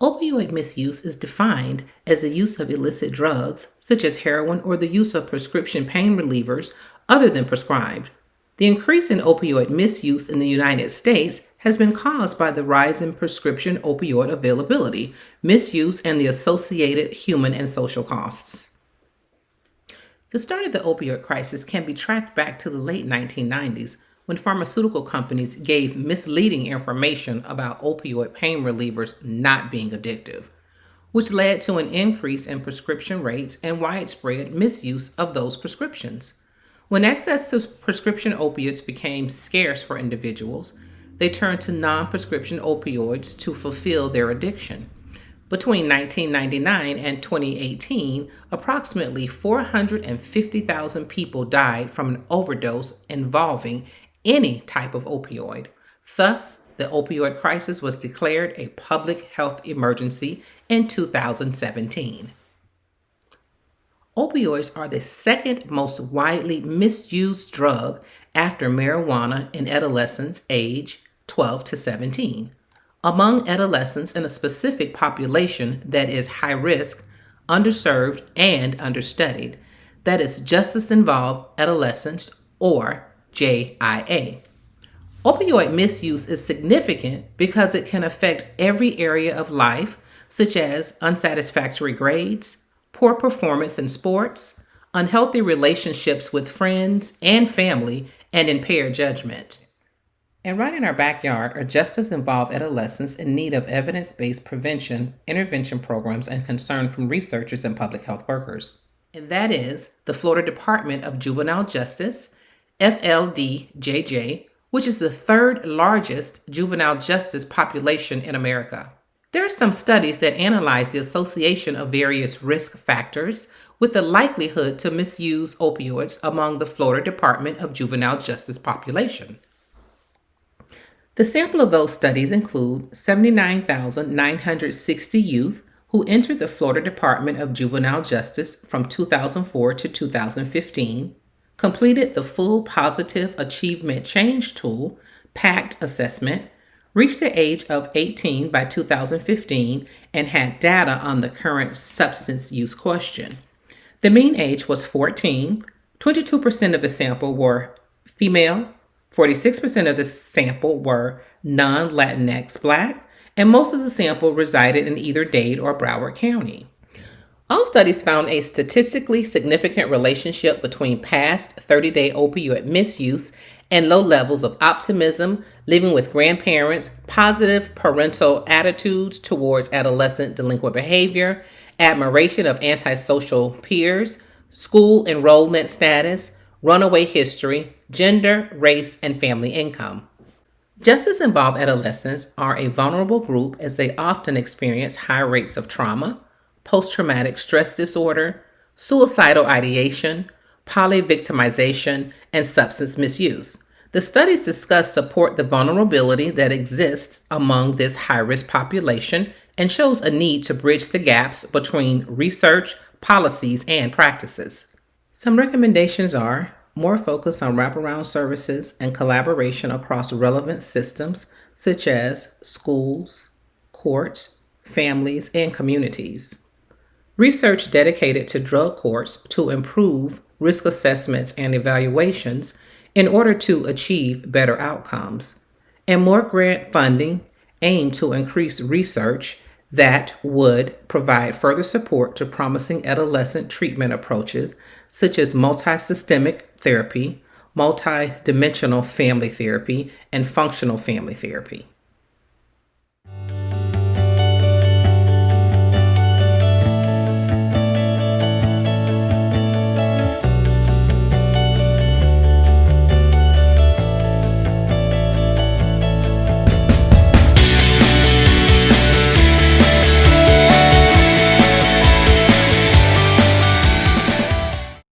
Opioid misuse is defined as the use of illicit drugs, such as heroin, or the use of prescription pain relievers other than prescribed. The increase in opioid misuse in the United States has been caused by the rise in prescription opioid availability, misuse, and the associated human and social costs. The start of the opioid crisis can be tracked back to the late 1990s when pharmaceutical companies gave misleading information about opioid pain relievers not being addictive, which led to an increase in prescription rates and widespread misuse of those prescriptions. When access to prescription opiates became scarce for individuals, they turned to non prescription opioids to fulfill their addiction. Between 1999 and 2018, approximately 450,000 people died from an overdose involving any type of opioid. Thus, the opioid crisis was declared a public health emergency in 2017. Opioids are the second most widely misused drug after marijuana in adolescents aged 12 to 17. Among adolescents in a specific population that is high risk, underserved, and understudied, that is justice involved adolescents, or JIA. Opioid misuse is significant because it can affect every area of life, such as unsatisfactory grades, poor performance in sports, unhealthy relationships with friends and family, and impaired judgment. And right in our backyard are justice-involved adolescents in need of evidence-based prevention, intervention programs, and concern from researchers and public health workers. And that is the Florida Department of Juvenile Justice, FLDJJ, which is the third largest juvenile justice population in America. There are some studies that analyze the association of various risk factors with the likelihood to misuse opioids among the Florida Department of Juvenile Justice population. The sample of those studies include 79,960 youth who entered the Florida Department of Juvenile Justice from 2004 to 2015, completed the full Positive Achievement Change Tool, PACT assessment, reached the age of 18 by 2015, and had data on the current substance use question. The mean age was 14, 22% of the sample were female, 46% of the sample were non-Latinx Black, and most of the sample resided in either Dade or Broward County. All studies found a statistically significant relationship between past 30-day opioid misuse and low levels of optimism, living with grandparents, positive parental attitudes towards adolescent delinquent behavior, admiration of antisocial peers, school enrollment status, runaway history, gender, race, and family income. Justice-involved adolescents are a vulnerable group as they often experience high rates of trauma, post-traumatic stress disorder, suicidal ideation, polyvictimization, and substance misuse. The studies discuss support the vulnerability that exists among this high-risk population and shows a need to bridge the gaps between research, policies, and practices. Some recommendations are more focus on wraparound services and collaboration across relevant systems such as schools, courts, families, and communities. Research dedicated to drug courts to improve risk assessments and evaluations in order to achieve better outcomes, and more grant funding aimed to increase research that would provide further support to promising adolescent treatment approaches such as multisystemic therapy, multidimensional family therapy, and functional family therapy.